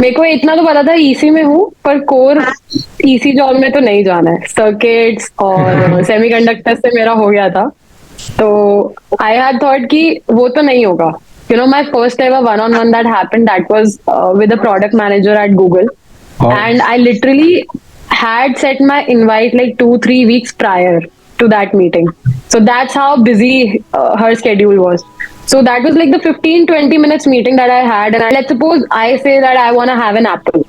मेरे को इतना तो पता था ईसी में हूँ, पर कोर ईसी जॉब में तो नहीं जाना है। सर्किट्स और सेमीकंडक्टर से मेरा हो गया था, तो आई हैड थॉट कि वो तो नहीं होगा। You know, my first ever one-on-one that happened, that was with a product manager at Google. Wow. And I literally had set my invite like 2-3 weeks prior to that meeting. So that's how busy her schedule was. So that was like the 15-20 minutes meeting that I had. And let's suppose I say that I want to have an apple.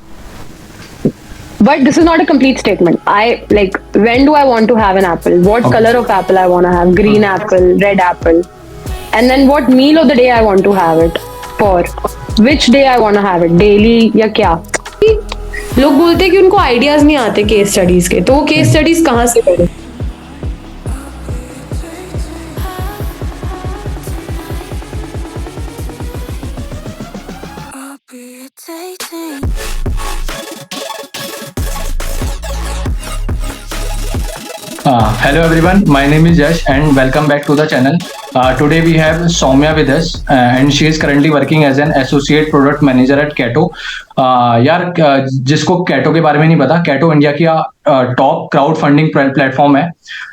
But this is not a complete statement. I like, when do I want to have an apple? What Okay. color of apple I want to have? Green apple, red apple. And then what meal of the day I want to have it for? Which day I want to have it? Daily या क्या? लोग बोलते हैं कि उनको ideas नहीं आते case studies के, तो वो केस स्टडीज कहाँ से करें? Hello everyone, my name is Yash and welcome back to the channel. Today we have Saumya with us and she is currently working as an associate product manager at Ketto. यार जिसको Ketto के बारे में नहीं पता, Ketto India की top crowd funding platform है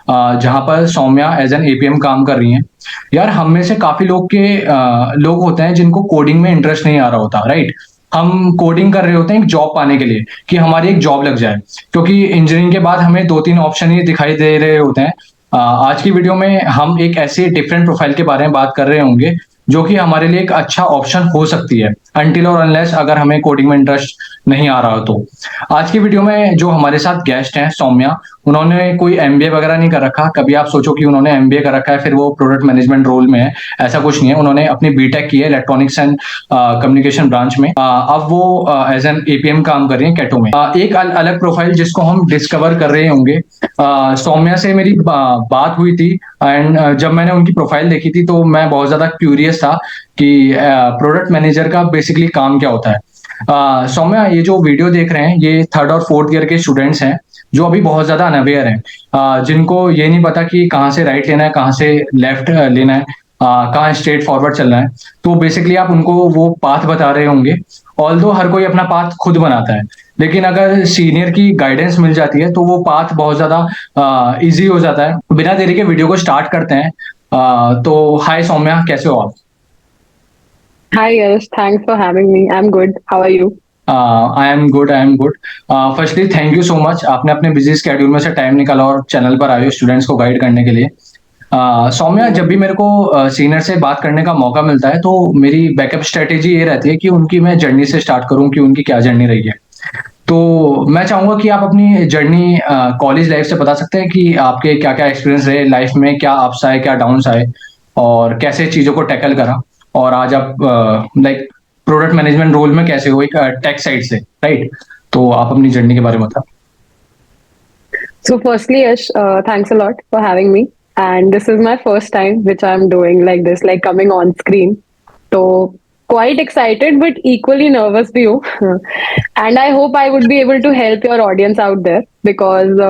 जहां पर सौम्या एज एन एपीएम काम कर रही हैं। यार हम में से काफी लोग होते हैं जिनको कोडिंग में इंटरेस्ट नहीं आ रहा होता, राइट। हम कोडिंग कर रहे होते हैं एक जॉब पाने के लिए कि हमारी एक जॉब लग जाए, क्योंकि इंजीनियरिंग के बाद हमें 2-3 ऑप्शन ही दिखाई दे रहे होते हैं। आज की वीडियो में हम एक ऐसे डिफरेंट प्रोफाइल के बारे में बात कर रहे होंगे जो कि हमारे लिए एक अच्छा ऑप्शन हो सकती है, अनटिल और अनलेस अगर हमें कोडिंग में इंटरेस्ट नहीं आ रहा हो तो। आज की वीडियो में जो हमारे साथ गेस्ट हैं सौम्या, उन्होंने कोई एमबीए वगैरह नहीं कर रखा। कभी आप सोचो कि उन्होंने एमबीए कर रखा है फिर वो प्रोडक्ट मैनेजमेंट रोल में है, ऐसा कुछ नहीं है। उन्होंने अपनी बीटेक की है इलेक्ट्रॉनिक्स एंड कम्युनिकेशन ब्रांच में। अब वो एज एन एपीएम काम कर रही है कैटो में। एक अलग प्रोफाइल जिसको हम डिस्कवर कर रहे होंगे। सौम्या से मेरी बात हुई थी एंड जब मैंने उनकी प्रोफाइल देखी थी तो मैं बहुत ज्यादा क्यूरियस था कि प्रोडक्ट मैनेजर का बेसिकली काम क्या होता है। सौम्या, ये जो वीडियो देख रहे हैं ये 3rd और 4th ईयर के स्टूडेंट्स हैं जो अभी बहुत ज्यादा अनअवेयर हैं, जिनको ये नहीं पता कि कहाँ से राइट लेना है, कहाँ से लेफ्ट लेना है, कहाँ स्ट्रेट फॉरवर्ड चलना है। तो बेसिकली आप उनको वो पाथ बता रहे होंगे। ऑल्दो हर कोई अपना पाथ खुद बनाता है, लेकिन अगर सीनियर की गाइडेंस मिल जाती है तो वो पाथ बहुत ज्यादा इजी हो जाता है। बिना देरी के वीडियो को स्टार्ट करते हैं। तो हाय सौम्या, कैसे हो आप? Hi Yash, thanks for having me. I'm good. How are you? I am good, I am good. Firstly thank you so much, आपने अपने बिजी स्केड्यूल में से टाइम निकाला और चैनल पर आए हो स्टूडेंट्स को गाइड करने के लिए। सौम्या, जब भी मेरे को सीनियर से बात करने का मौका मिलता है तो मेरी बैकअप स्ट्रेटेजी ये रहती है कि उनकी मैं जर्नी से स्टार्ट करूं कि उनकी क्या जर्नी रही है। तो मैं चाहूंगा कि आप अपनी जर्नी कॉलेज लाइफ से बता सकते हैं कि आपके क्या क्या एक्सपीरियंस रहे लाइफ में, क्या अप्स आए क्या डाउन्स आए और कैसे चीजों को टैकल करा, और आज आप लाइक प्रोडक्ट मैनेजमेंट रोल में कैसे हो एक टेक साइड से, राइट। तो आप अपनी जर्नी के बारे में बताओ। So firstly, Yash, thanks a lot for having me. And this is my first time which I'm doing like this, like coming on screen. So quite excited, but equally nervous for you. And I hope I would be able to help your audience out there because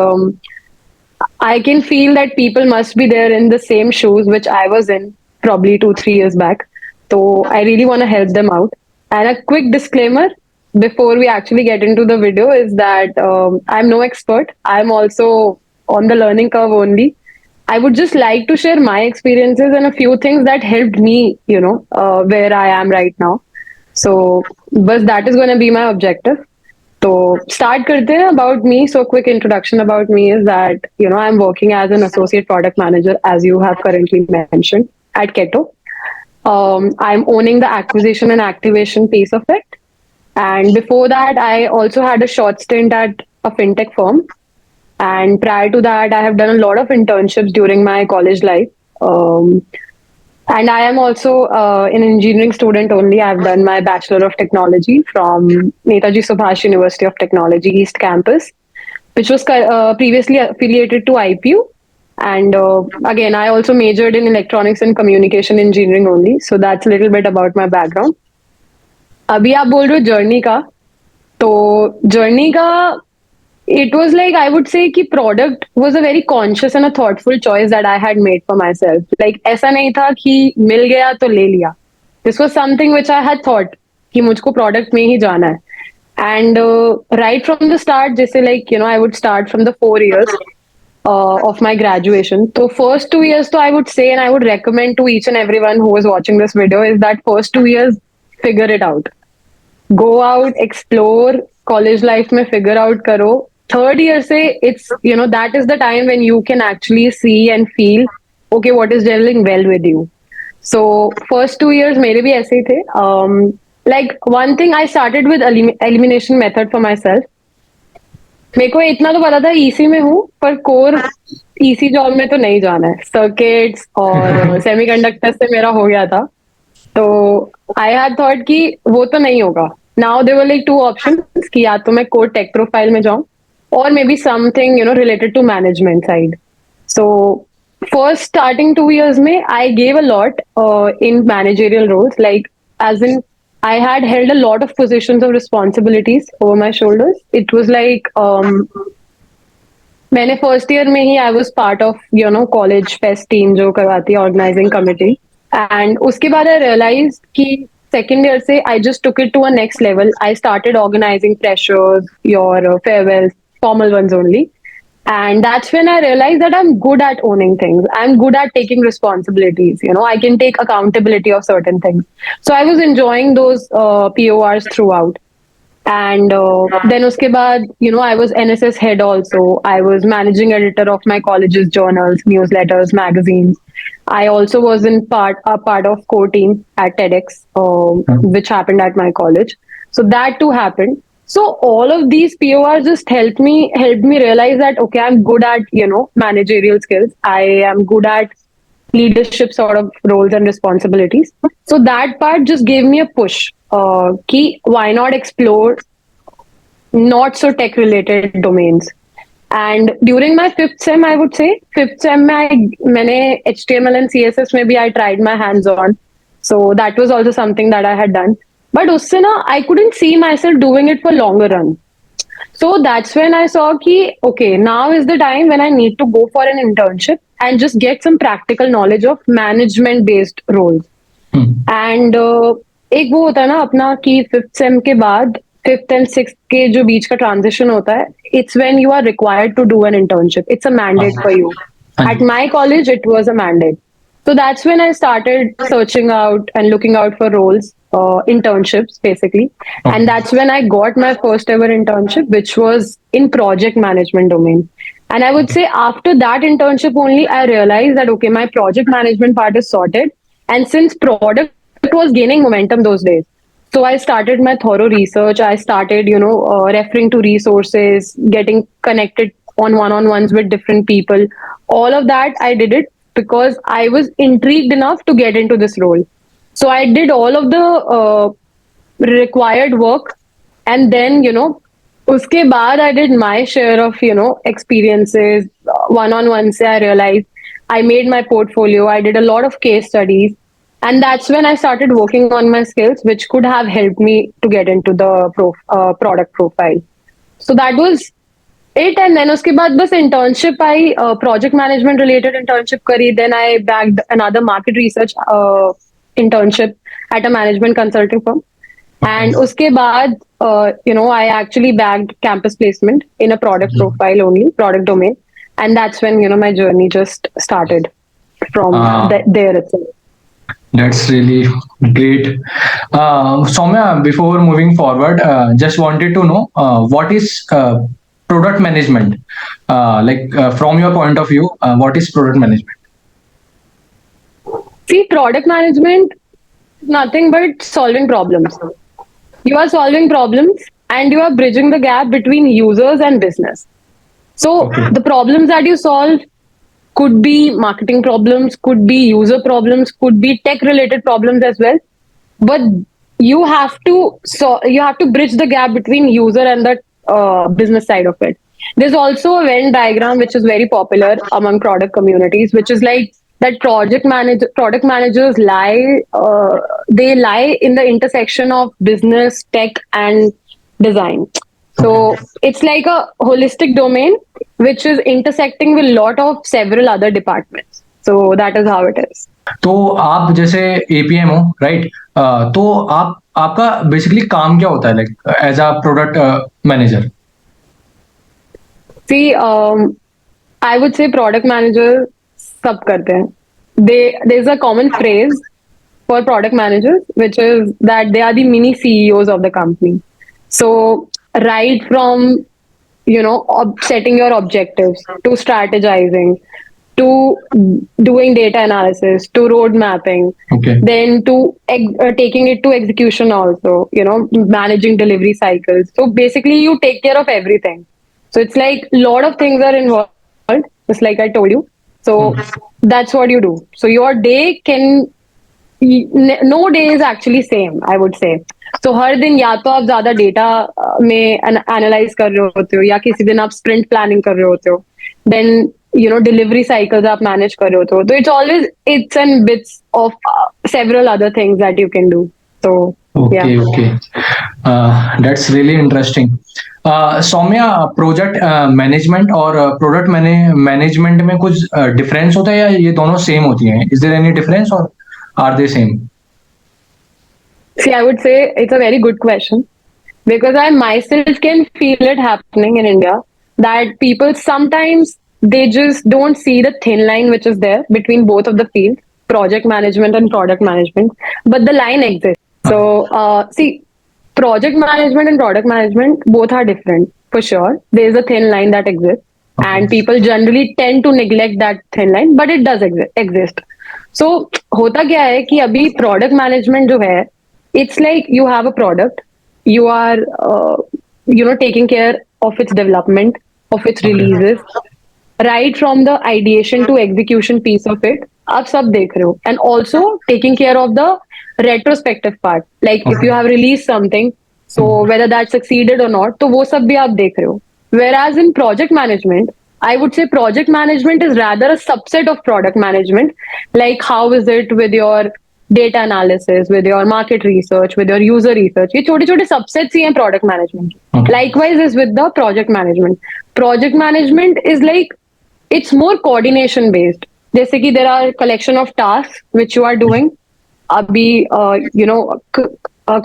I can feel that people must be there in the same shoes which I was in probably 2-3 years back. So I really want to help them out. And a quick disclaimer before we actually get into the video is that I'm no expert. I'm also on the learning curve only. I would just like to share my experiences and a few things that helped me, where I am right now. So, but that is going to be my objective. So start karte hain about me. So quick introduction about me is that, I'm working as an associate product manager, as you have currently mentioned, at Ketto. I'm owning the acquisition and activation piece of it. And before that, I also had a short stint at a fintech firm. And prior to that, I have done a lot of internships during my college life. And I am also an engineering student only. I've done my Bachelor of Technology from Netaji Subhash University of Technology, East Campus, which was previously affiliated to IPU. And again, I also majored in Electronics and Communication Engineering only. So that's a little bit about my background. अभी आप बोल रहे हो journey का, तो journey का it was like, I would say कि product was a very conscious and a thoughtful choice that I had made for myself. Like ऐसा नहीं था कि मिल गया तो ले लिया. This was something which I had thought कि मुझको product में ही जाना है. And right from the start, just like, I would start from the 4 years of my graduation. So first 2 years, so I would say, and I would recommend to each and everyone who is watching this video, is that first 2 years, figure it out. Go out, explore, college life में figure out करो. Third year से, it's, that is the time when you can actually see and feel, okay, what is gelling well with you. So first 2 years मेरे भी ऐसे ही थे. Like one thing, I started with elimination method for myself. मेरे को इतना तो पता था ईसी में हूँ, पर कोर ईसी जॉब में तो नहीं जाना है. सर्किट्स और सेमीकंडक्टर से मेरा हो गया था. तो आई हैड थॉट कि वो तो नहीं होगा. Now there were like two options कि या तो मैं कोर टेक प्रोफाइल में जाऊं, और maybe something related to management side. So first starting 2 years में I gave a lot in managerial roles, like as in I had held a lot of positions of responsibilities over my shoulders. It was like मैंने first year में ही I was part of college fest team जो करवाती है, organising committee. And उसके बाद I realise कि second year से I just took it to a next level. I started organising freshers, your farewells, formal ones only. And that's when I realized that I'm good at owning things. I'm good at taking responsibilities. I can take accountability of certain things. So I was enjoying those PORs throughout. And then uske baad, I was NSS head also. I was managing editor of my college's journals, newsletters, magazines. I also was a part of core team at TEDx, which happened at my college. So that too happened. So all of these PORs just helped me realize that okay, I'm good at managerial skills. I am good at leadership sort of roles and responsibilities. So that part just gave me a push. Ki why not explore not so tech related domains? And during my fifth sem, I would say fifth sem मैंने HTML and CSS में भी I tried my hands on. So that was also something that I had done. But उससे ना I couldn't see myself doing it for longer run. So that's when I saw कि okay, now is the time when I need to go for an internship and just get some practical knowledge of management based roles. And एक वो होता है ना अपना कि fifth sem के बाद फिफ्थ एंड सिक्स के जो बीच का ट्रांजिशन होता है, it's when you are required to do an internship. It's a mandate for you. At my college, it was a mandate. So that's when I started searching out and looking out for roles, internships basically. And that's when I got my first ever internship, which was in project management domain. And I would say after that internship only, I realized that, okay, my project management part is sorted. And since product was gaining momentum those days, so I started my thorough research. I started, referring to resources, getting connected on one-on-ones with different people. All of that, I did it because I was intrigued enough to get into this role. So I did all of the required work, and then उसके बाद I did my share of experiences one-on-one. से I realized I made my portfolio. I did a lot of case studies, and that's when I started working on my skills, which could have helped me to get into the product profile. So that was it. And then उसके बाद बस internship आई, project management related internship करी. Then I bagged another market research internship at a management consulting firm. And uske baad, I actually bagged campus placement in a product profile only, product domain. And that's when, my journey just started from there itself. That's really great. Soumya, before moving forward, just wanted to know what is product management? From your point of view, what is product management? See, product management is nothing but solving problems. You are solving problems and you are bridging the gap between users and business. So the problems that you solve could be marketing problems, could be user problems, could be tech related problems as well. But you have to bridge the gap between user and the business side of it. There's also a Venn diagram which is very popular among product communities, which is like that product managers they lie in the intersection of business, tech, and design. So it's like a holistic domain which is intersecting with a lot of several other departments. So that is how it is. तो आप जैसे APM हो, right? तो आप आपका basically काम क्या होता है, like as a product manager? See, I would say product manager सब करते हैं. There's a common phrase for product managers, which is that they are the mini CEOs of the company. So right from setting your objectives to strategizing to doing data analysis to road mapping, Okay. then to taking it to execution also, managing delivery cycles. So basically you take care of everything. So it's like a lot of things are involved, just like I told you. So that's what you do. So your day can no day is actually same, I would say. So हर दिन या तो आप ज्यादा data में analyse कर रहे होते हो, या किसी दिन आप स्प्रिंट प्लानिंग कर रहे होते हो, देन डिलीवरी साइकिल्स आप मैनेज कर रहे होते हो. तो it's always it's and bits of several other things that you can do. So yeah. Okay, okay. That's really interesting. Soumya, project management और प्रोडक्ट मैनेजमेंट में कुछ डिफरेंस होता है, या ये दोनों सेम होती हैं? इज देयर एनी डिफरेंस और are they same? See, I would say it's a very good question because I myself can feel it happening in India that people sometimes they just don't see the thin line which is there between both of the fields, project management and product management, but the line exists. So, see, project management and product management both are different for sure. There is a thin line that exists, Okay. and people generally tend to neglect that thin line, but it does exist. So होता क्या है कि अभी product management जो है, it's like you have a product, you are taking care of its development, of its Okay. releases, right from the ideation to execution piece of it. आप सब देख रहे हो, and also taking care of the retrospective part, like if Okay. you have released something, so whether that succeeded or not, तो वो सब भी आप देख रहे हो. Whereas in project management, I would say project management is rather a subset of product management. Like how is it with your data analysis, with your market research, with your user research? ये छोटे छोटे subsets ही हैं product management. Okay. Likewise is with the project management. Project management is like it's more coordination based. जैसे कि there are collection of tasks which you are doing. Abhi,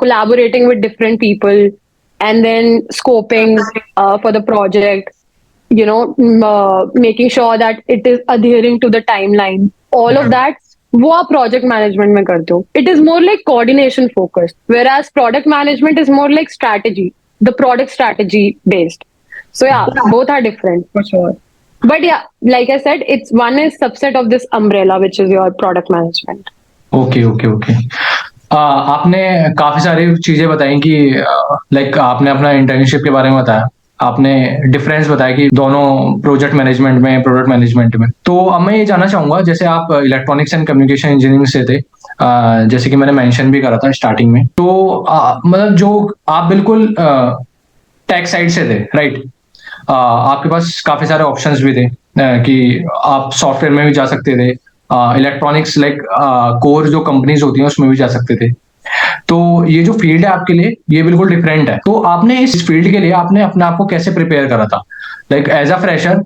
collaborating with different people, and then scoping for the project, making sure that it is adhering to the timeline. All of that, वो आप project management में करते हो. It is more like coordination focused, whereas product management is more like strategy, the product strategy based. So yeah, both are different for sure. But yeah, like I said, it's one is subset of this umbrella, which is your product management. Okay, okay, okay. आपने काफी सारी चीजें बताई कि like आपने अपना internship के बारे में बताया, आपने डिफरेंस बताया कि दोनों प्रोजेक्ट मैनेजमेंट में, प्रोडक्ट मैनेजमेंट में। तो अब मैं ये जानना चाहूंगा, जैसे आप इलेक्ट्रॉनिक्स एंड कम्युनिकेशन इंजीनियरिंग से थे, जैसे कि मैंने मेंशन भी करा था स्टार्टिंग में, तो मतलब जो आप बिल्कुल टेक साइड से थे, राइट? आपके पास काफी सारे ऑप्शंस भी थे, कि आप सॉफ्टवेयर में भी जा सकते थे, इलेक्ट्रॉनिक्स लाइक कोर जो कंपनीज होती हैं उसमें भी जा सकते थे। तो ये जो फील्ड है आपके लिए, ये बिल्कुल डिफरेंट है। तो आपने इस फील्ड के लिए आपने अपने आप को कैसे प्रिपेयर करा था? लाइक एज अ फ्रेशर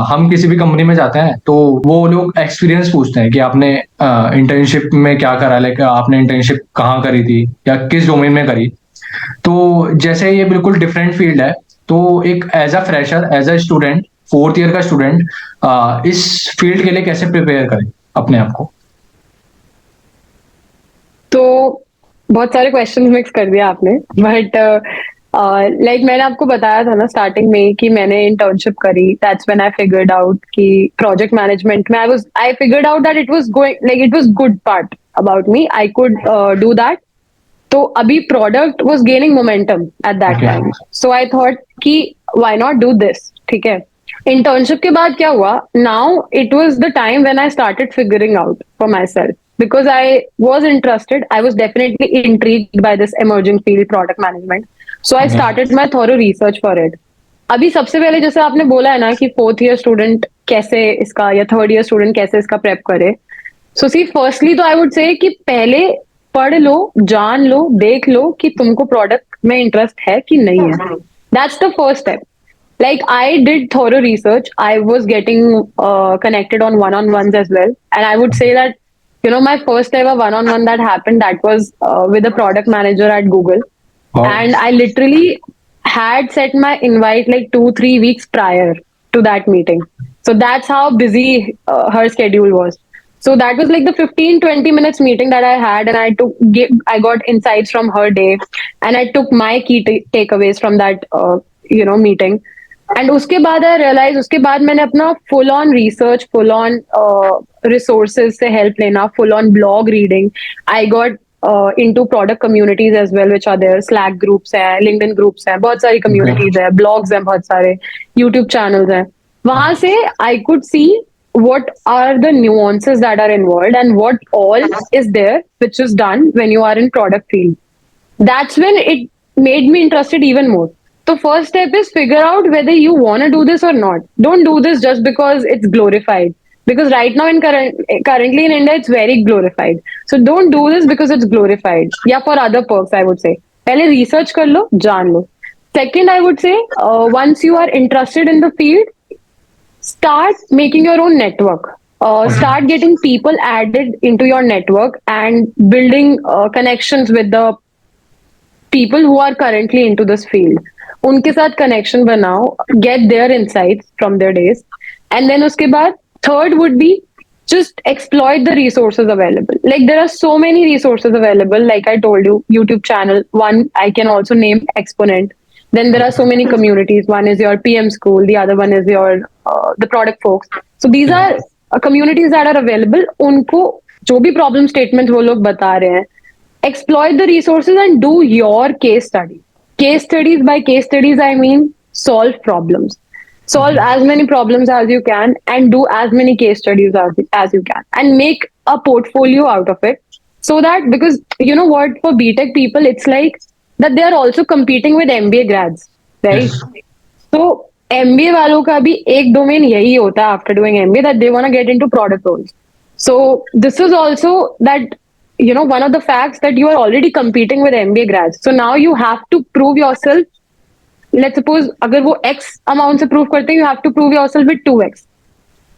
हम किसी भी कंपनी में जाते हैं तो वो लोग एक्सपीरियंस पूछते हैं कि आपने इंटर्नशिप में क्या करा, लाइक आपने इंटर्नशिप कहाँ करी थी या किस डोमेन में करी। तो जैसे ये बिल्कुल डिफरेंट फील्ड है, तो एक as a fresher, as a student, fourth year का स्टूडेंट इस फील्ड के लिए कैसे प्रिपेयर करें अपने आप को? तो बहुत सारे क्वेश्चंस मिक्स कर दिया आपने, बट लाइक मैंने आपको बताया था ना स्टार्टिंग में कि मैंने इंटर्नशिप करी. That's when I figured out कि प्रोजेक्ट मैनेजमेंट में I figured out that it was going like it was good part about me. I could do that. तो अभी product was gaining momentum at that Okay. Time, so I thought कि why not do this. ठीक है. Internship के बाद क्या हुआ, now it was the time when I started figuring out for my self, because I was interested. I was definitely intrigued by this emerging field, product management. So I Okay. started my thorough research for it. अभी सबसे पहले जैसे आपने बोला है ना कि fourth year student कैसे इसका, या थर्ड ईयर स्टूडेंट कैसे इसका प्रेप करे. सो सी फर्स्टली तो आई वुड से कि पहले पढ़ लो, जान लो, देख लो कि तुमको प्रोडक्ट में इंटरेस्ट है कि नहीं है. That's the first step. Like I did thorough research. I was getting connected on one-on-ones as well, and I would say that My first ever one-on-one that happened, that was with a product manager at Google. Wow. And I literally had set my invite like 2 3 weeks prior to that meeting. So that's how busy her schedule was. So that was like the 15 20 minutes meeting that I had, and I got insights from her day, and I took my key takeaways from that meeting. And उसके बाद I realize, उसके बाद मैंने अपना full on research, full on resources से help लेना, full on blog reading. I got into product communities as well which are there, Slack groups है, LinkedIn groups है, बहुत सारी कम्युनिटीज है, ब्लॉग्स हैं बहुत सारे, यूट्यूब चैनल्स हैं. वहां से I could see what are the nuances that are involved and what all is there which is done when you are in product field. That's when it made me interested even more. The first step is figure out whether you want to do this or not. Don't do this just because it's glorified. Because right now currently in India, it's very glorified. So don't do this because it's glorified. Yeah, for other perks, I would say. पहले research कर लो, जान लो. Second, I would say, once you are interested in the field, start making your own network. Start getting people added into your network and building connections with the people who are currently into this field. उनके साथ connection बनाओ, get their insights from their days, and then उसके बाद third would be just exploit the resources available. Like there are so many resources available. Like I told you, YouTube channel. One I can also name Exponent. Then there are so many communities. One is your PM school. The other one is your the product folks. So these are communities that are available. उनको जो भी problem statements वो लोग बता रहे हैं, exploit the resources and do your case study. Case studies, by case studies, I mean solve problems. Solve as many problems as you can and do as many case studies as you can and make a portfolio out of it. So that, because you know what, for B.Tech people, it's like that they are also competing with MBA grads, right? Yes. So MBA वालों का भी एक domain यही होता है after doing MBA, that they want to get into product roles. So this is also that, one of the facts that you are already competing with MBA grads. So now you have to prove yourself. Let's suppose अगर वो X amount से prove करते हैं, you have to prove yourself with 2X.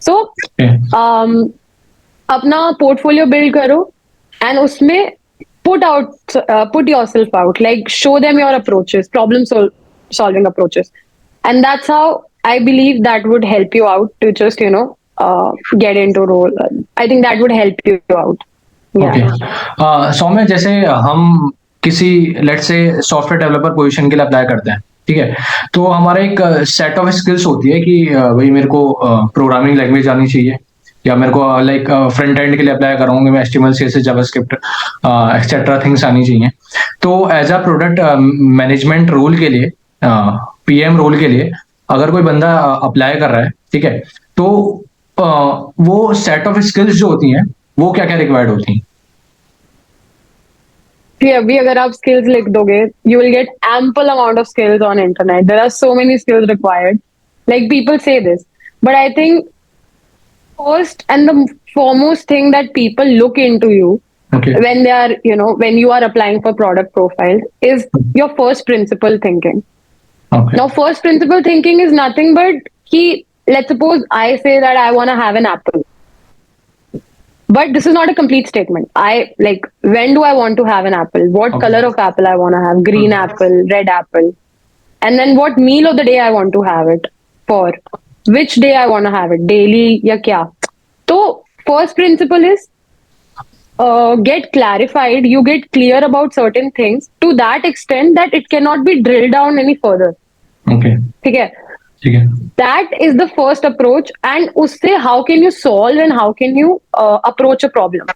So Okay. अपना portfolio build करो and उसमें put yourself out, like show them your approaches, solving approaches, and that's how I believe that would help you out to just get into role. I think that would help you out. Okay. Yeah. सौम्य, जैसे हम किसी late से software developer position के लिए apply करते हैं, ठीक है, तो हमारा एक सेट ऑफ स्किल्स होती है कि भाई मेरे को प्रोग्रामिंग लैंग्वेज आनी चाहिए, या मेरे को लाइक फ्रंट एंड के लिए अप्लाई कर रहा हूँ, मैं HTML CSS JavaScript etcetera things आनी चाहिए. तो as a product management role के लिए, PM रोल के लिए अगर कोई बंदा अप्लाई कर रहा है, ठीक है, तो वो सेट ऑफ स्किल्स जो होती हैं वो क्या क्या रिक्वायर्ड होती हैं? कि अभी अगर आप skills लिख दोगे, you will get ample amount of skills on internet. There are so many skills required. Like people say this, but I think first and the foremost thing that people look into you Okay. when they are, when you are applying for product profiles is your first principle thinking. Okay. Now, first principle thinking is nothing but let's suppose I say that I want to have an apple. But this is not a complete statement. When do I want to have an apple? What Okay. color of apple I want to have? Green apple, red apple. And then what meal of the day I want to have it for? Which day I want to have it? Daily ya kya? So, first principle is get clarified. You get clear about certain things to that extent that it cannot be drilled down any further. Okay. ठीक है? ठीक है. That is the first approach, and usse how can you solve and how can you approach a problem.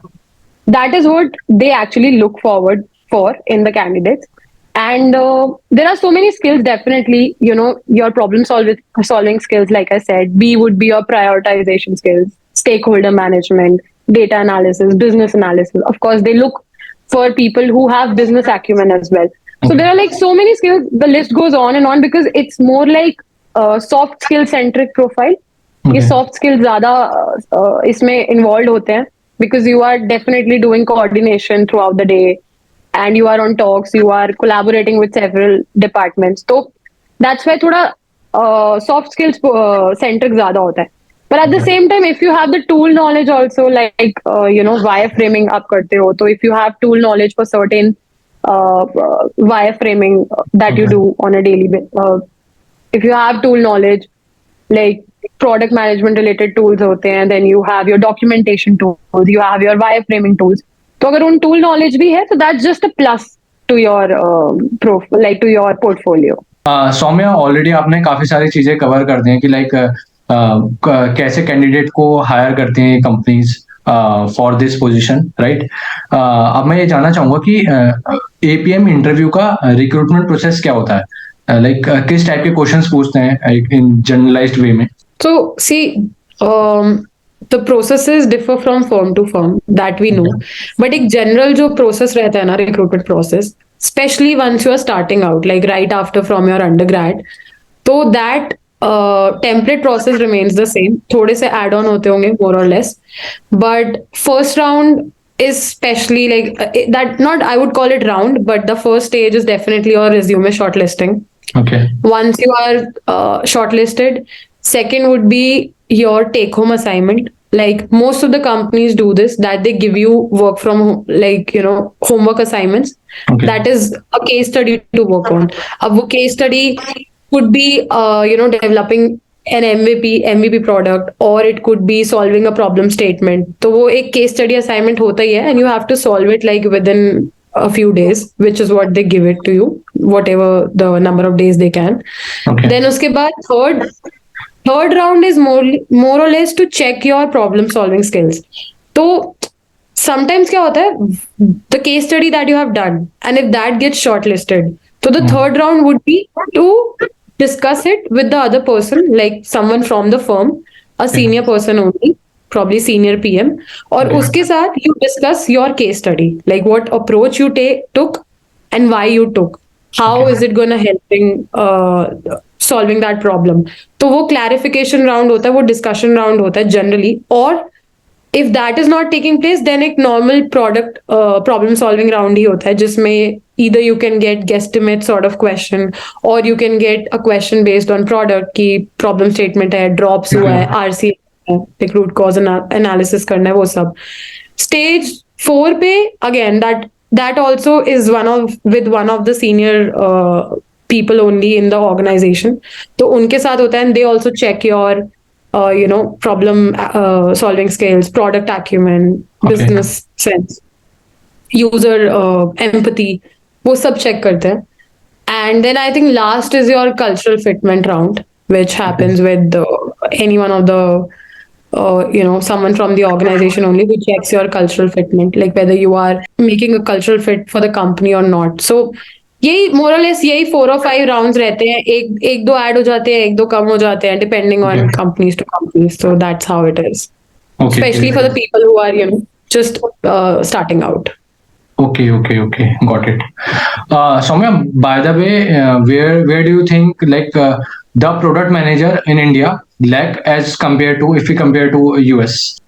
That is what they actually look forward for in the candidates. And there are so many skills, definitely, your solving skills, like I said. B would be your prioritization skills, stakeholder management, data analysis, business analysis. Of course, they look for people who have business acumen as well. So there are like so many skills. The list goes on and on because it's more like soft skill centric profile. ये soft skill ज्यादा इसमें involve होते हैं because you are definitely doing coordination throughout the day and you are on talks, you are collaborating with several departments. So that's why थोड़ा soft skills centric ज्यादा होता है. But at the Okay. same time, if you have the tool knowledge also, like wireframing up karte ho, so if you have tool knowledge for certain wireframing that you Okay. do on a daily basis, if you have tool knowledge like product management related tools hote hain, then you have your documentation tools, you have your wireframing tools. तो अगर उन tool knowledge भी है, so that's just a plus to your like to your portfolio. Soumya, already आपने काफी सारी चीजें cover कर दी हैं कि लाइक कैसे कैंडिडेट को हायर करती हैं companies for this position, right? अब मैं ये जानना चाहूंगा कि एपीएम इंटरव्यू का रिक्रूटमेंट प्रोसेस क्या होता है, लाइक किस टाइप के क्वेश्चंस पूछते हैं इन जनरलाइज्ड वे में? So, see, the processes differ from firm to firm, that we know. But एक general जो process रहता है ना, recruitment process, especially once you are starting out, like right after from your undergrad, तो that template process remains the same. थोड़े से add-on होते होंगे more or less. But first round is especially like that, not I would call it round, but the first stage is definitely your resume shortlisting. Okay. Once you are shortlisted, second would be your take home assignment. Like most of the companies do this, that they give you work from like homework assignments. Okay. That is a case study to work on. A case study could be developing an MVP product, or it could be solving a problem statement. तो वो एक case study assignment होता ही है, and you have to solve it like within a few days, which is what they give it to you, whatever the number of days they can. Okay. Then उसके बाद third round is more or less to check your problem solving skills. तो sometimes क्या होता है, the case study that you have done, and if that gets shortlisted, so the third round would be to discuss it with the other person, like someone from the firm, a senior person only, probably senior PM, और उसके साथ you discuss your case study, like what approach you took and why you took, how is it going to helping solving that problem. तो वो clarification round होता है, वो discussion round होता है generally. और if that is not taking place, then एक normal product problem solving round ही होता है, जिसमें either you can get guesstimate sort of question, or you can get a question based on product की problem statement है, drops हुआ है, RC like root cause analysis करना है, वो सब. Stage 4 पे again that also is one of the senior people only in the organization. तो उनके साथ होता है, and they also check your problem solving skills, product acumen, business sense, user empathy, वो सब check करते हैं. And then I think last is your cultural fitment round, which happens with any one of the someone from the organization only, who checks your cultural fitment, like whether you are making a cultural fit for the company or not. So यही more or less यही 4 or 5 rounds रहते हैं. एक दो add हो जाते हैं, एक दो कम हो जाते हैं, depending on companies to companies. So that's how it is. Okay. Especially for the people who are just starting out. Okay, got it. Soumya, by the way, where do you think like the product manager in India lack as compared to, if we compare to US?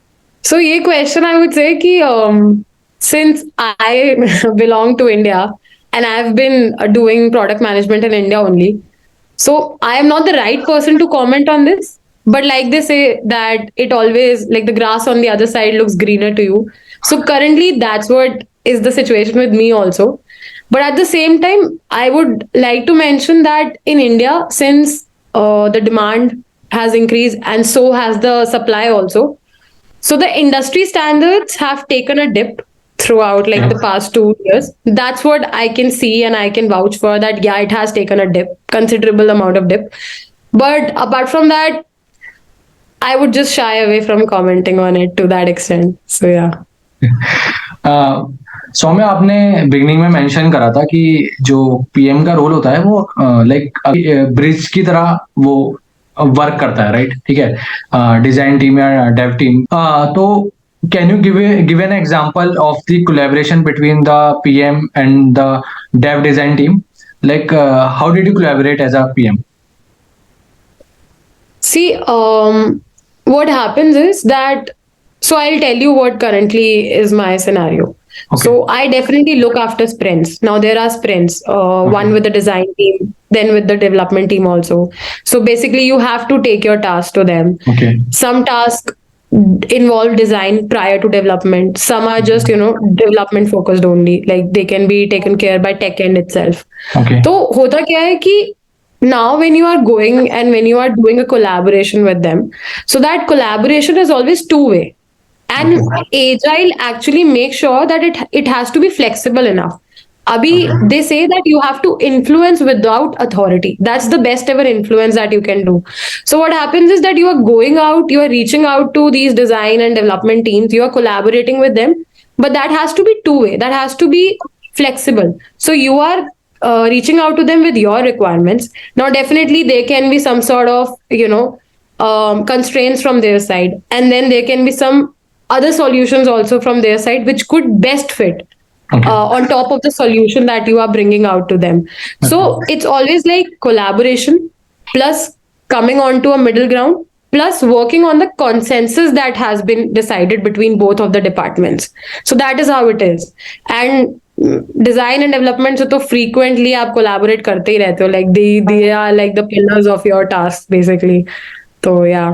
So ये question I would say कि since I belong to India and I've been doing product management in India only, so I am not the right person to comment on this. But like they say that it always, like the grass on the other side looks greener to you. So currently that's what is the situation with me also. But at the same time, I would like to mention that in India, since the demand has increased and so has the supply also, so the industry standards have taken a dip throughout like the past 2 years. That's what I can see, and I can vouch for that. Yeah, it has taken a dip, considerable amount of dip. But apart from that, I would just shy away from commenting on it to that extent. So yeah. Saumya, आपने beginning में mention करा था कि जो PM का role होता है वो लाइक ब्रिज की तरह वो वर्क करता है, राइट? ठीक है, डिजाइन टीम या डेव टीम. तो can you give an example of the collaboration between the PM and the dev design team? Like how did you collaborate as a PM? See, what happens is that, so I'll tell you what currently is my scenario. Okay. So I definitely look after sprints. Now there are sprints, one Okay. with the design team, then with the development team also. So basically, you have to take your task to them. Okay. Some tasks involve design prior to development. Some are just, development focused only. Like they can be taken care by tech end itself. Okay. तो होता क्या है कि now when you are going and when you are doing a collaboration with them, so that collaboration is always two way, Okay. and agile actually makes sure that it has to be flexible enough. Abhi, Okay. they say that you have to influence without authority. That's the best ever influence that you can do. So what happens is that you are going out, you are reaching out to these design and development teams, you are collaborating with them, but that has to be two way, that has to be flexible. So you are reaching out to them with your requirements. Now definitely there can be some sort of, constraints from their side, and then there can be some other solutions also from their side which could best fit Okay. on top of the solution that you are bringing out to them. Okay. So it's always like collaboration plus coming on to a middle ground plus working on the consensus that has been decided between both of the departments. So that is how it is. And design and development से तो frequently आप collaborate करते ही रहते हो, like they are like the pillars of your task basically. तो या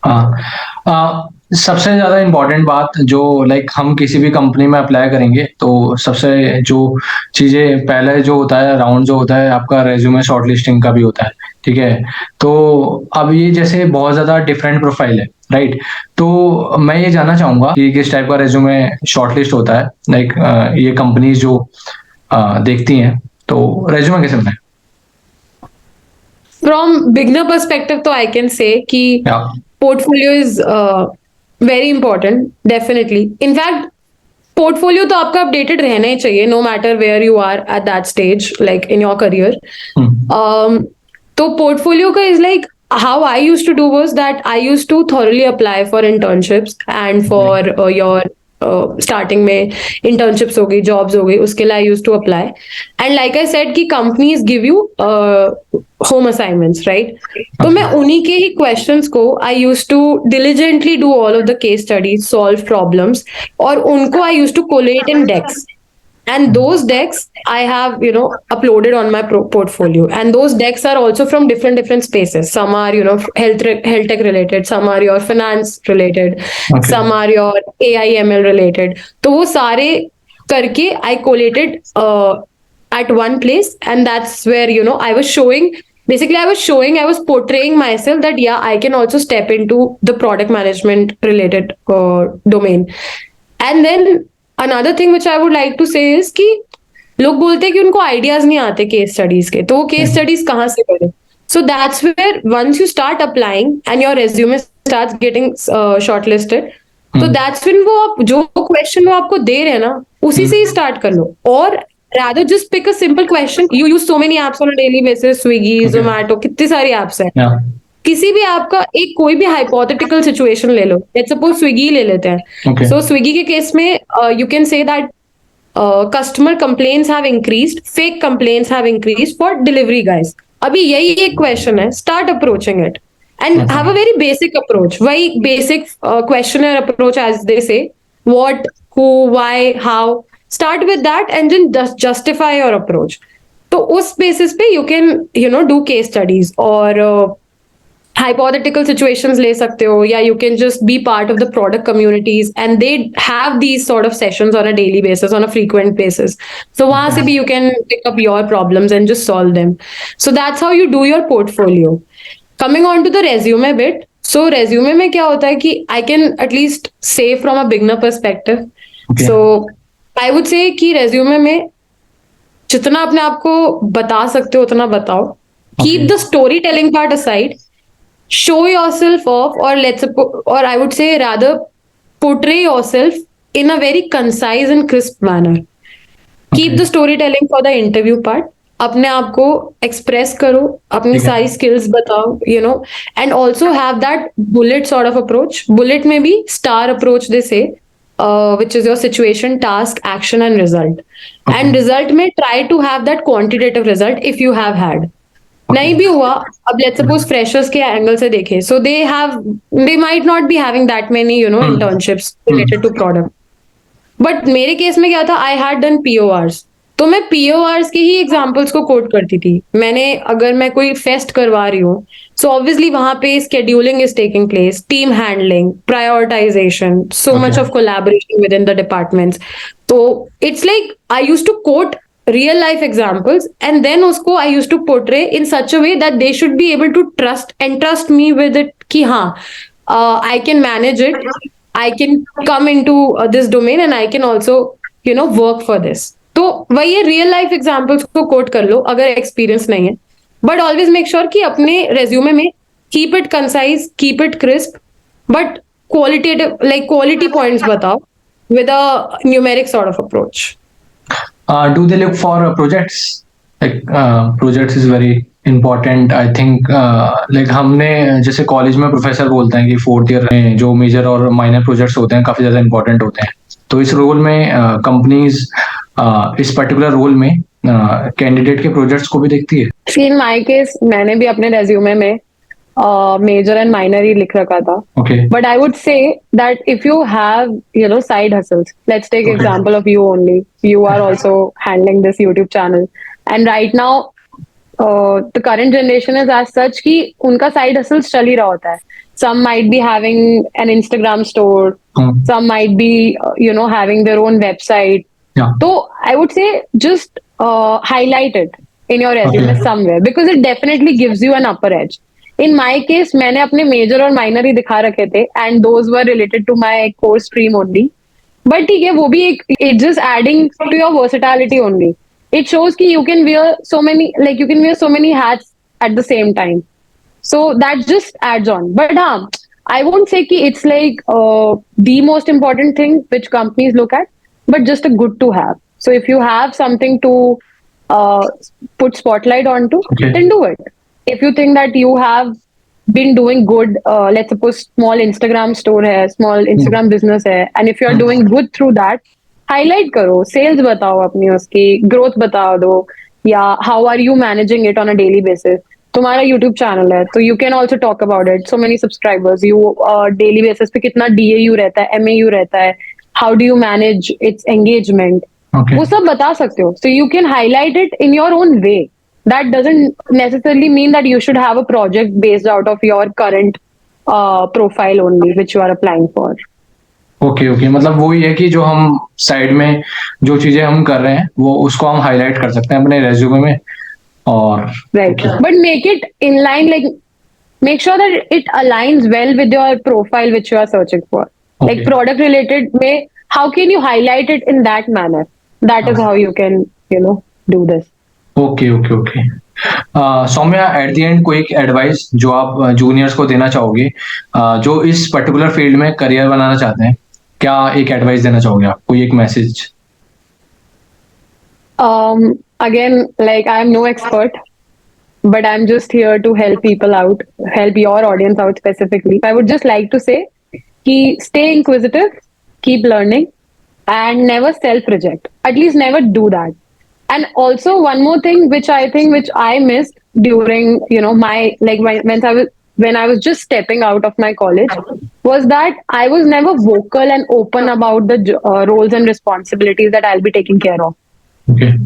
हाँ. सबसे ज़्यादा इम्पोर्टेंट बात जो लाइक हम किसी भी कंपनी में अप्लाई करेंगे तो सबसे जो चीज़ें पहले जो होता है राउंड जो होता है आपका रेज्यूमे शॉर्टलिस्टिंग का भी होता है. ठीक है. तो अब ये जैसे बहुत ज़्यादा डिफरेंट प्रोफाइल है, राइट? तो मैं ये जानना चाहूँगा कि किस टाइप का रेज्यूमे शॉर्टलिस्ट होता है, लाइक ये कंपनीज जो देखती हैं तो रेज्यूमे कैसे बनाए? फ्रॉम बिगनर पर्सपेक्टिव तो आई कैन से कि Yeah. Portfolio is very important, definitely. In fact portfolio तो आपका अपडेटेड रहना ही चाहिए, no matter where you are at that stage like in your career. तो पोर्टफोलियो का is like how I used to do was that I used to thoroughly apply for internships and for your starting में internships हो गई, jobs हो गई, उसके लिए I used to apply. And like I said कि companies give you home assignments, right? तो मैं उन्हीं के ही questions को I used to diligently do all of the case studies, solve problems, और उनको I used to collate in decks. And those decks I have uploaded on my portfolio, and those decks are also from different spaces. Some are health tech related, some are your finance related, Okay. some are your AIML related. तो वो सारे करके I collated at one place, and that's where I was showing, basically I was portraying myself that yeah, I can also step into the product management related domain. And then another thing which I would like to say is कि लोग बोलते हैं कि उनको ideas नहीं आते case studies के, तो वो केस स्टडीज कहाँ से करें? So that's where once you start applying and your resume starts getting shortlisted, तो दैट्स व्हेन वो आप जो क्वेश्चन वो आपको दे रहे हैं ना, उसी से ही स्टार्ट कर लो. और rather just pick a simple question. You use so many apps on a daily basis, Swiggy, Zomato, कितनी सारी apps हैं. Yeah. किसी भी ऐप का एक कोई भी हाइपोथेटिकल सिचुएशन ले लो, लेट्स सपोज स्विगी ले लेते हैं. Okay. सो स्विगी के केस में you can say that customer complaints have increased, fake complaints have increased for delivery guys. अभी यही एक क्वेश्चन है, start approaching it and have a very basic approach. वही basic questionnaire approach as they say, what, who, why, how. Start with that and then just justify your approach. तो उस basis पे you can do case studies और hypothetical situations ले सकते हो, या you can just be part of the product communities and they have these sort of sessions on a daily basis, on a frequent basis. So वहां से भी you can pick up your problems and just solve them. So that's how you do your portfolio. Coming on to the resume bit. So resume में क्या होता है कि I can at least say from a beginner perspective. Okay. So I would say कि resume में जितना अपने आप को बता सकते हो उतना बताओ. Keep the storytelling part aside. Show yourself off, or I would say rather portray yourself in a very concise and crisp manner. Keep the storytelling for the interview part. अपने आप को express करो, अपनी सारी skills बताओ, and also have that bullet sort of approach. Bullet में भी star approach they say, which is your situation, task, action and result. And result में try to have that quantitative result if you have had. नहीं भी हुआ, अब let's suppose freshers के angle से देखें, so they might not be having that many internships related to product, but मेरे case में क्या था, आई हैड डन पीओआर्स, तो मैं पीओआर्स के ही एग्जाम्पल्स को कोट करती थी। मैंने, अगर मैं कोई फेस्ट करवा रही हूँ, सो ऑब्वियसली वहां पे scheduling is taking place, team handling, prioritisation, so much of collaboration within the departments. तो it's like I use to quote real life examples, and then usko I used to portray in such a way that they should be able to trust me with it, ki हाँ, I can manage it, I can come into this domain and I can also work for this. तो वही है, real life examples को coat कर लो अगर experience नहीं है, but always make sure कि अपने रेज्यूमे में keep it concise, keep it crisp, but qualitative, like quality points बताओ with a numeric sort of approach. Do they look for projects? Like projects is very important. I think like हमने जैसे college में professor बोलते हैं कि fourth year में जो major और माइनर प्रोजेक्ट्स होते हैं काफी ज्यादा इंपॉर्टेंट होते हैं. तो इस रोल में कंपनीज इस पर्टिकुलर रोल में कैंडिडेट के प्रोजेक्ट्स को भी देखती है. See, in my case, मैंने भी अपने रेज्यूमे में मेजर एंड माइनर ही लिख रखा था. But I would say that if you have, side hustles, let's take example of you only. You are also handling this YouTube channel, and right now, the current generation is as such कि उनका side hustles चल ही रहा होता है. Some might be having an Instagram store. Some might be, having their own website. So I would say just highlight it in your resume somewhere, because it definitely gives you an upper edge. In my case, मैंने अपने major और minor ही दिखा रखे थे, and those were related to my core stream only. But ठीक है, वो भी एक, it's just adding to your versatility only. It shows कि you can wear so many hats at the same time. So that just adds on. But हाँ, I won't say कि it's like the most important thing which companies look at, but just a good to have. So if you have something to put spotlight onto, then do it. If you think that you have been doing good, let's suppose small Instagram store है, small Instagram business है, and if you are doing good through that, highlight करो, sales बताओ अपनी, उसकी growth बता दो, या how are you managing it on a daily basis. तुम्हारा YouTube channel है, तो you can also talk about it. So many subscribers, you daily basis पे कितना DAU रहता है, MAU रहता है, how do you manage its engagement, वो सब बता सकते हो. So you can highlight it in your own way. That doesn't necessarily mean that you should have a project based out of your current profile only, which you are applying for. Okay, मतलब वही है कि जो हम side में जो चीजें हम कर रहे हैं वो उसको हम हाईलाइट कर सकते हैं अपने रेज्यूमे में. और right, but make it in line, like make sure that it aligns well with your profile which you are searching for. Like product related में, how can you highlight it in that manner? That is how you can, do this. Okay. Soumya, at the end कोई एक advice जो आप juniors को देना चाहोगे जो इस पर्टिकुलर फील्ड में करियर बनाना चाहते हैं, क्या एक एडवाइस देना चाहोगे आप, कोई एक message? Again, like I am no expert, but I'm just here to help people out, help your audience out specifically. I would just like to say कि stay inquisitive, keep learning, and never self-reject. At least never do that. And also one more thing which I missed during, my, like when I was just stepping out of my college, was that I was never vocal and open about the roles and responsibilities that I'll be taking care of.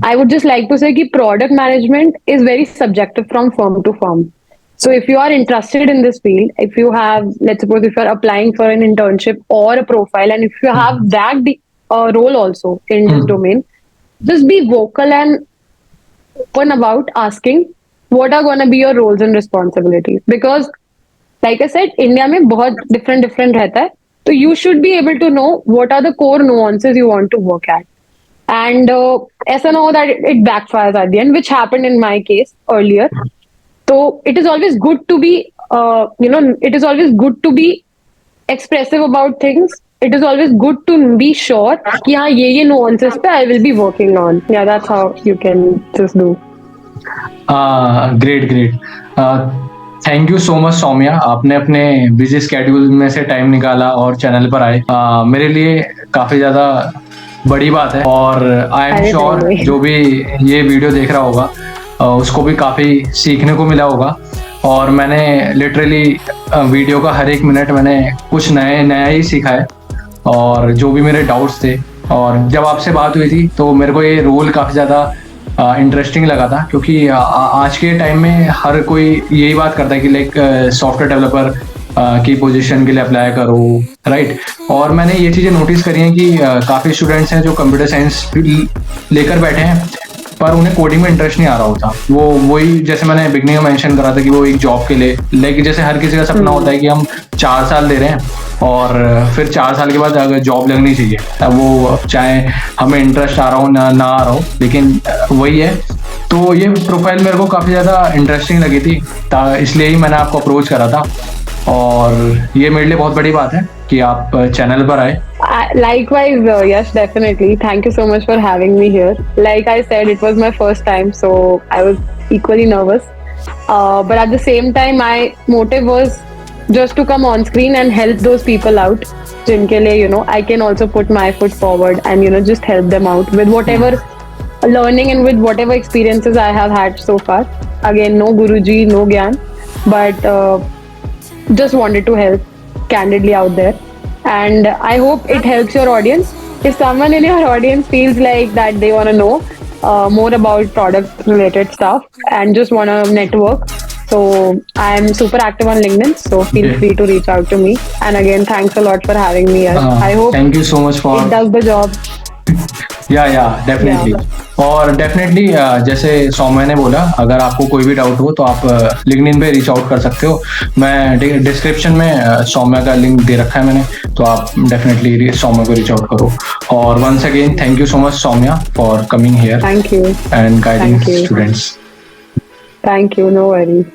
I would just like to say that product management is very subjective from firm to firm. So if you are interested in this field, if you have, let's suppose if you are applying for an internship or a profile, and if you have that role also in this domain, just be vocal and open about asking what are going to be your roles and responsibilities. Because like I said, India में बहुत different रहता है. So you should be able to know what are the core nuances you want to work at. And ऐसा ना हो that it backfires at the end, which happened in my case earlier. So it is always good to be, it is always good to be expressive about things. It is always good to be sure कि हाँ ये nuances पे I will be working on. Yeah, that's how you can just do. Great. Thank you so much Soumya, आपने अपने busy schedule में से time निकाला और चैनल पर आए. मेरे लिए काफी ज्यादा बड़ी बात है, और आई एम श्योर जो भी ये वीडियो देख रहा होगा उसको भी काफी सीखने को मिला होगा. और मैंने लिटरली वीडियो का हर एक मिनट मैंने कुछ नया ही सीखा है, और जो भी मेरे डाउट्स थे और जब आपसे बात हुई थी तो मेरे को ये रोल काफ़ी ज़्यादा इंटरेस्टिंग लगा था, क्योंकि आज के टाइम में हर कोई यही बात करता है कि लाइक सॉफ्टवेयर डेवलपर की पोजीशन के लिए अप्लाई करो, राइट। और मैंने ये चीज़ें नोटिस करी हैं कि काफ़ी स्टूडेंट्स हैं जो कंप्यूटर साइंस लेकर बैठे हैं, पर उन्हें कोडिंग में इंटरेस्ट नहीं आ रहा होता। वो वही जैसे मैंने बिगनिंग में मेंशन करा था कि वो एक जॉब के लिए, लेकिन जैसे हर किसी का सपना होता है कि हम 4 साल दे रहे हैं और फिर 4 साल के बाद अगर जॉब लगनी चाहिए, अब वो चाहे हमें इंटरेस्ट आ रहा हो ना आ रहा हो, लेकिन वही है। तो ये प्रोफाइल मेरे को काफ़ी ज़्यादा इंटरेस्टिंग लगी थी, इसलिए ही मैंने आपको अप्रोच करा था। और ये मेरे लिए बहुत बड़ी बात है कि आप चैनल पर आए। Likewise, yes, definitely. Thank you so much for having me here. Like I said, it was my first time, so I was equally nervous. But at the same time, my motive was just to come on screen and help those people out. जिनके लिए, I can also put my foot forward and, just help them out with whatever learning and with whatever experiences I have had so far. Again, no Guruji, no Gyan, but just wanted to help candidly out there. And I hope it helps your audience. If someone in your audience feels like that they want to know more about product related stuff and just want to network, so I'm super active on LinkedIn, so feel free to reach out to me. And again, thanks a lot for having me here. I hope thank you so much for it does the job. या definitely. और definitely जैसे सौम्या ने बोला, अगर आपको कोई भी doubt हो तो आप लिंक्डइन पे रीच आउट कर सकते हो। मैं डिस्क्रिप्शन में सौम्या का लिंक दे रखा है मैंने, तो आप डेफिनेटली सौम्या को रीच आउट करो। और once again thank you so much Soumya for coming here Thank you and guiding students. Thank you, no worries.